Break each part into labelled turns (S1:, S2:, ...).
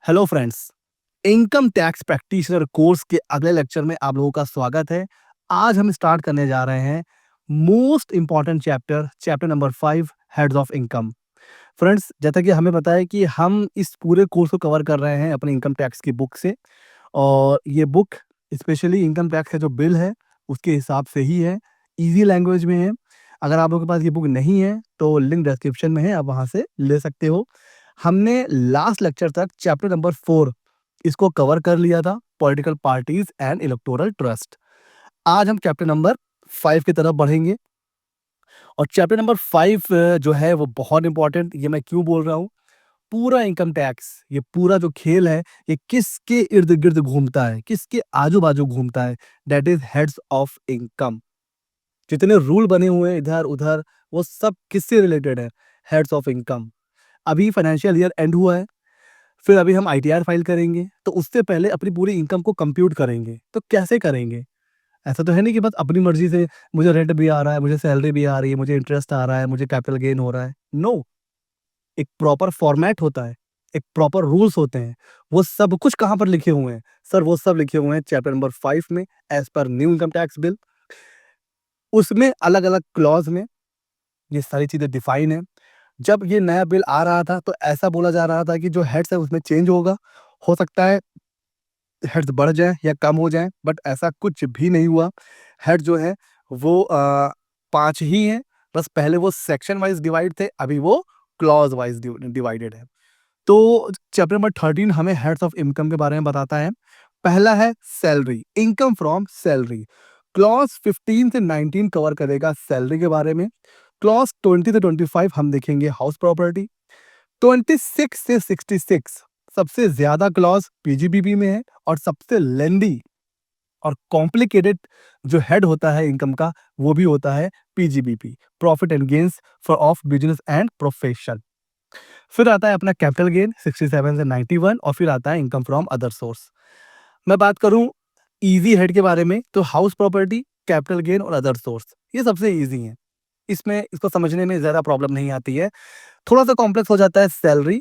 S1: Hello friends, income tax practitioner course के अगले lecture में आप लोगों का स्वागत है। आज हम स्टार्ट करने जा रहे हैं most important chapter, chapter number 5 heads of income. Friends, जैसा कि हमें पता है कि हम इस पूरे कोर्स को कवर कर रहे हैं अपनी इनकम टैक्स की बुक से और ये बुक स्पेशली इनकम टैक्स का जो बिल है, उसके हिसाब से ही है, ईज़ी लैंग्वेज में है। अगर आप लोगों के पास ये बुक नहीं है, तो लिंक डिस्क्रिप्शन में है, आप वहाँ से ले सकते हो। हमने लास्ट लेक्चर तक चैप्टर नंबर 4 इसको कवर कर लिया था, political parties and electoral trust. आज हम चैप्टर नंबर 5 की तरफ बढ़ेंगे और चैप्टर नंबर 5 जो है वो बहुत इम्पोर्टेंट, ये मैं क्यों बोल रहा हूँ? पूरा इनकम टैक्स, ये पूरा जो खेल है, ये किसके इर्द-गिर्द घूमता है, किसके आजू-बाजू घूमता है? That is heads of income. जितने रूल बने हुए हैं इधर-उधर, वो सब किससे रिलेटेड है? Heads of income. अभी फाइनेंशियल ईयर एंड हुआ है, फिर अभी हम आईटीआर फाइल करेंगे, तो उससे पहले अपनी पूरी इनकम को कंप्यूट करेंगे। तो कैसे करेंगे? ऐसा तो है नहीं कि बस अपनी मर्ज़ी से मुझे रेंट भी आ रहा है, मुझे सैलरी भी आ रही है, मुझे इंटरेस्ट आ रहा है, मुझे कैपिटल गेन हो रहा है। नो, एक प्रॉपर फॉर्मेट होता है, एक प्रॉपर रूल्स होते हैं। वो सब कुछ कहाँ पर लिखे हुए हैं? सर, वो सब लिखे हुए हैं चैप्टर नंबर 5 में as per new income tax bill. उसमें अलग-अलग क्लॉज़ में ये सारी चीज़ें डिफाइन है। जब ये नया बिल आ रहा था, तो ऐसा बोला जा रहा था कि जो हेड्स है उसमें चेंज होगा। हो सकता है हेड्स बढ़ जाएँ या कम हो जाएँ, बट ऐसा कुछ भी नहीं हुआ। हेड जो है वो 5 ही हैं, बस पहले वो सेक्शन वाइज़ डिवाइड थे, अभी वो क्लॉज़ वाइज़ डिवाइडेड है। तो चैप्टर नंबर 13 हमें हेड्स ऑफ इनकम के बारे में बताता है। पहला है salary, income from salary. Clause 15 से 19 कवर करेगा सैलरी के बारे में। क्लॉज़ 20 से 25 हम देखेंगे हाउस प्रॉपर्टी। 26 से 66 सबसे ज़्यादा क्लॉज़ पीजीबीबी में है और सबसे लेंदी और कॉम्प्लिकेटेड जो हेड होता है इनकम का, वो भी होता है PGBP, profit and gains for of business and profession. फिर आता है अपना कैपिटल गेन 67 से 91 और फिर आता है इनकम फ्रॉम अदर सोर्स। मैं बात करूँ ईज़ी हेड के बारे में, तो हाउस प्रॉपर्टी, कैपिटल गेन और अदर सोर्स, ये सबसे ईज़ी हैं। इसमें इसको समझने में ज़्यादा प्रॉब्लम नहीं आती है। थोड़ा-सा कॉम्प्लेक्स हो जाता है सैलरी,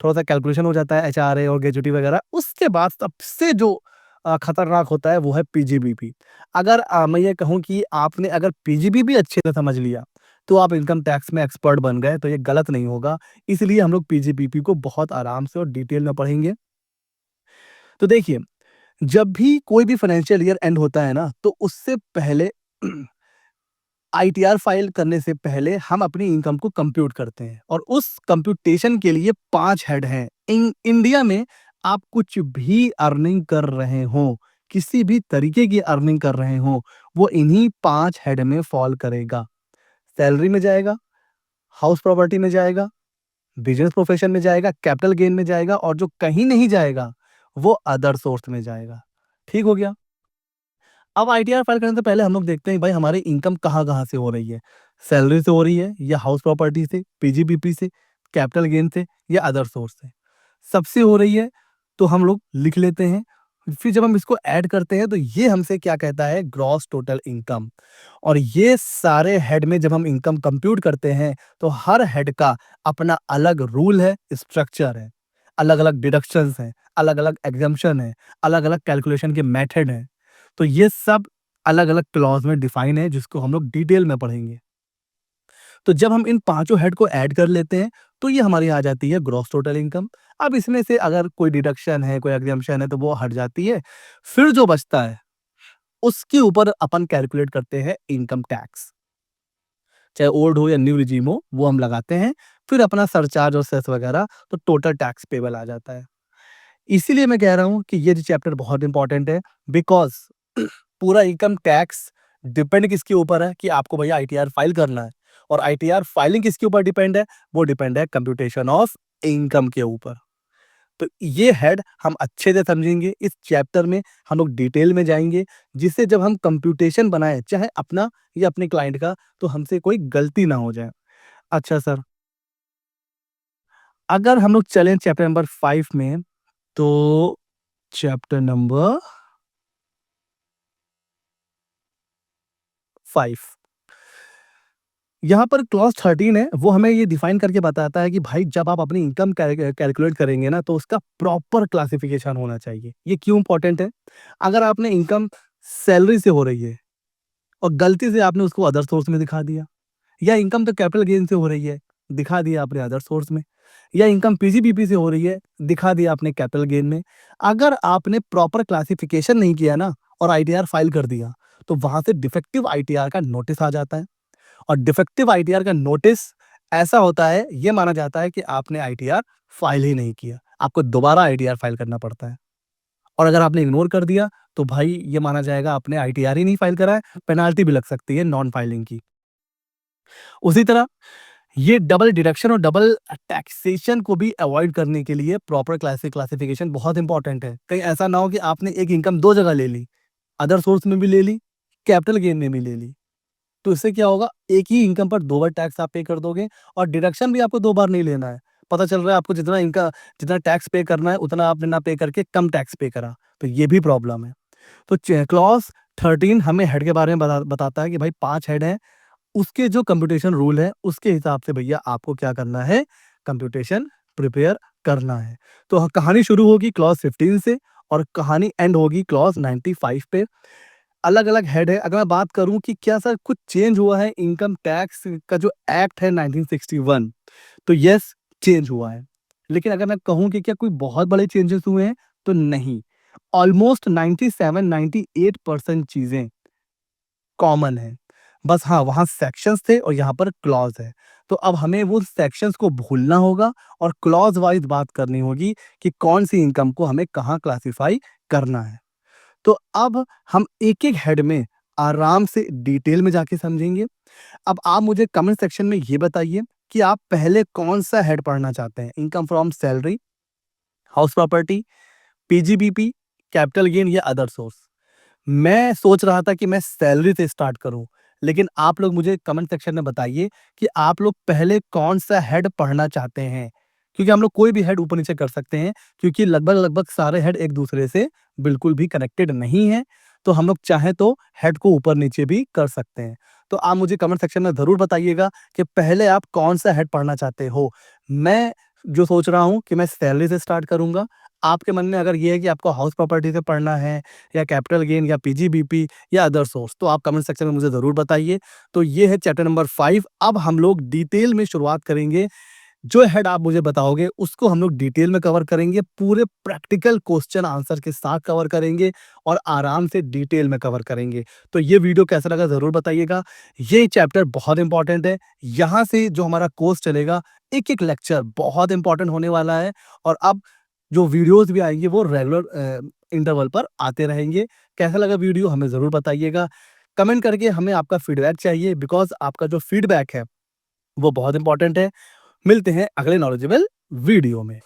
S1: थोड़ा-सा कैलकुलेशन हो जाता है एचआरए और ग्रेच्युटी वगैरह। उसके बाद सबसे जो खतरनाक होता है वो है पीजीबीपी। अगर मैं ये कहूँ कि आपने अगर पीजीबीबी अच्छे से समझ लिया, तो आप इनकम टैक्स में एक्सपर्ट बन गए, तो ये गलत नहीं होगा। इसलिए हम लोग पीजीबीपी को बहुत आराम से और डिटेल में पढ़ेंगे। तो देखिए, जब भी कोई भी फाइनेंशियल ईयर एंड होता है ना, तो उससे पहले आईटीआर फाइल करने से पहले हम अपनी इनकम को कंप्यूट करते हैं और उस कंप्यूटेशन के लिए 5 हेड हैं। इंडिया में आप कुछ भी अर्निंग कर रहे हो, किसी भी तरीके की अर्निंग कर रहे हो, वो इन्हीं 5 हेड में फॉल करेगा। सैलरी में जाएगा, हाउस प्रॉपर्टी में जाएगा, बिज़नेस प्रोफेशन में जाएगा, कैपिटल गेन में जाएगा और जो कहीं नहीं जाएगा, वो अदर सोर्स में जाएगा। ठीक हो गया? अब आईटीआर फाइल करने से पहले हम लोग देखते हैं भाई हमारी इनकम कहाँ-कहाँ से हो रही है। सैलरी से हो रही है या हाउस प्रॉपर्टी से, पीजीबीपी से, कैपिटल गेन से या अदर सोर्स से। सबसे हो रही है तो हम लोग लिख लेते हैं। फिर जब हम इसको ऐड करते हैं तो ये हमसे क्या कहता है ग्रॉस टोटल इनकम। और ये सारे हेड में जब हम इनकम कंप्यूट करते हैं तो हर हेड का अपना अलग रूल है, स्ट्रक्चर है। अलग-अलग डिडक्शंस हैं, अलग-अलग एग्जम्पशन है, अलग-अलग कैलकुलेशन के मेथड हैं। तो ये सब अलग-अलग क्लॉज़ में डिफाइन है जिसको हम लोग डिटेल में पढ़ेंगे। तो जब हम इन पाँचों हेड को ऐड कर लेते हैं, तो ये हमारी आ जाती है ग्रॉस टोटल इनकम। अब इसमें से अगर कोई डिडक्शन है, कोई एग्जम्पशन है तो वो हट जाती है। फिर जो बचता है, उसके ऊपर अपन कैलकुलेट करते हैं इनकम टैक्स। चाहे ओल्ड हो या न्यू रेज़ीम हो, वो हम लगाते हैं। फिर अपना सरचार्ज और सेस वगैरह तो टोटल टैक्स पेबल आ जाता है। इसीलिए मैं कह रहा हूँ कि ये जो चैप्टर बहुत इंपॉर्टेंट है बिकॉज़ पूरा इनकम टैक्स डिपेंड किसके ऊपर है कि आपको भैया आईटीआर फाइल करना है और आईटीआर फाइलिंग किसके ऊपर डिपेंड है, वो डिपेंड है कंप्यूटेशन ऑफ इनकम के ऊपर। तो ये हेड हम अच्छे से समझेंगे इस चैप्टर में, हम लोग डिटेल में जाएँगे, जिससे जब हम कंप्यूटेशन बनाएँ, चाहे अपना या अपने क्लाइंट का, तो हमसे कोई गलती ना हो जाए। अच्छा सर, अगर हम लोग चलें चैप्टर नंबर 5 में, तो चैप्टर नंबर 5 यहाँ पर क्लॉज़ 13 है, वो हमें ये डिफाइन करके बताता है कि भाई जब आप अपनी इनकम कैलकुलेट करेंगे ना, तो उसका प्रॉपर क्लासिफिकेशन होना चाहिए। ये क्यों इम्पोर्टेंट है? अगर आपने इनकम सैलरी से हो रही है और गलती से आपने उसको अदर सोर्स में दिखा दिया, या इनकम तो कैपिटल गेन से हो रही है, दिखा दिया आपने अदर सोर्स में, या इनकम पीजीबीपी से हो रही है, दिखा दिया आपने कैपिटल गेन में। अगर आपने प्रॉपर क्लासिफिकेशन नहीं किया ना और आईटीआर फाइल कर दिया, तो वहाँ से डिफेक्टिव आईटीआर का नोटिस आ जाता है। और डिफेक्टिव आईटीआर का नोटिस ऐसा होता है, ये माना जाता है कि आपने आईटीआर फाइल ही नहीं किया। आपको दोबारा आईटीआर फाइल करना पड़ता है। और अगर आपने इग्नोर कर दिया, तो भाई ये माना जाएगा आपने आईटीआर ही नहीं फाइल करा है, पेनल्टी भी लग सकती है नॉन फाइलिंग की। उसी तरह ये डबल डिडक्शन और डबल टैक्सेशन को भी अवॉइड करने के लिए प्रॉपर क्लासिफिकेशन बहुत इंपॉर्टेंट है। कहीं ऐसा ना हो कि आपने एक इनकम 2 जगह ले ली, अदर सोर्स में भी ले ली, कैपिटल गेन में भी ले ली। तो इससे क्या होगा, एक ही इनकम पर 2 बार टैक्स आप पे कर दोगे और डिडक्शन भी आपको 2 बार नहीं लेना है। पता चल रहा है आपको जितना टैक्स पे करना है उतना आपने ना पे करके कम टैक्स पे करा, तो ये भी प्रॉब्लम है। तो क्लॉज़ 13 हमें हेड के बारे में बताता है कि भाई 5 हेड हैं, उसके जो कंप्यूटेशन रूल है, उसके हिसाब से भैया आपको क्या करना है, कंप्यूटेशन प्रिपेयर करना है। तो कहानी शुरू होगी क्लॉज़ 15 से और कहानी एंड होगी क्लॉज़ 95 पे। अलग-अलग हेड है। अगर मैं बात करूँ कि क्या सर कुछ चेंज हुआ है इनकम टैक्स का जो एक्ट है 1961, तो येस चेंज हुआ है। लेकिन अगर मैं कहूँ कि क्या कोई बहुत बड़े चेंजेस हुए हैं, तो नहीं। ऑलमोस्ट 97-98% चीज़ें कॉमन हैं। बस हाँ, वहाँ सेक्शंस थे और यहाँ पर क्लॉज़ है। तो अब हमें वो सेक्शंस को भूलना होगा और क्लॉज़ वाइज़ बात करनी होगी कि कौन-सी इनकम को हमें कहाँ क्लासिफ़ाई करना है। तो अब हम एक-एक हेड में आराम से डिटेल में जाके समझेंगे। अब आप मुझे कमेंट सेक्शन में ये बताइए कि आप पहले कौन-सा हेड पढ़ना चाहते हैं? Income from salary, house property, PGBP, capital gain या अदर सोर्स? मैं सोच रहा था कि मैं सैलरी से स्टार्ट करूँ, लेकिन आप लोग मुझे कमेंट सेक्शन में बताइए कि आप लोग पहले कौन-सा हेड पढ़ना चाहते हैं? क्योंकि हम लोग कोई भी हेड ऊपर-नीचे कर सकते हैं, क्योंकि लगभग-लगभग सारे हेड एक-दूसरे से बिल्कुल भी कनेक्टेड नहीं हैं, तो हम लोग चाहें तो हेड को ऊपर-नीचे भी कर सकते हैं। तो आप मुझे कमेंट सेक्शन में ज़रूर बताइएगा कि पहले आप कौन-सा हेड पढ़ना चाहते हो? मैं जो सोच रहा हूँ कि मैं सैलरी से स्टार्ट करूँगा। आपके मन में अगर ये है कि आपको हाउस प्रॉपर्टी से पढ़ना है या कैपिटल गेन या पीजीबीपी या अदर सोर्स, तो आप कमेंट सेक्शन में मुझे ज़रूर बताइए। तो ये है चैप्टर नंबर 5। अब हम लोग डिटेल में शुरुआत करेंगे। जो हेड आप मुझे बताओगे उसको हम लोग डिटेल में कवर करेंगे, पूरे प्रैक्टिकल क्वेश्चन आंसर के साथ कवर करेंगे और आराम से डिटेल में कवर करेंगे। तो ये वीडियो कैसा लगा ज़रूर बताइएगा। ये चैप्टर बहुत इंपॉर्टेंट है। यहाँ से जो हमारा कोर्स चलेगा, एक-एक लेक्चर बहुत इंपॉर्टेंट होने वाला है और अब जो वीडियोज़ भी आएँगे वो रेगुलर इंटरवल पर आते रहेंगे। कैसा लगा वीडियो हमें ज़रूर बताइएगा। कमेंट करके हमें आपका फीडबैक चाहिए, बिकॉज़ आपका जो फीडबैक है वो बहुत इंपॉर्टेंट है। मिलते हैं अगले नॉलेजेबल वीडियो में।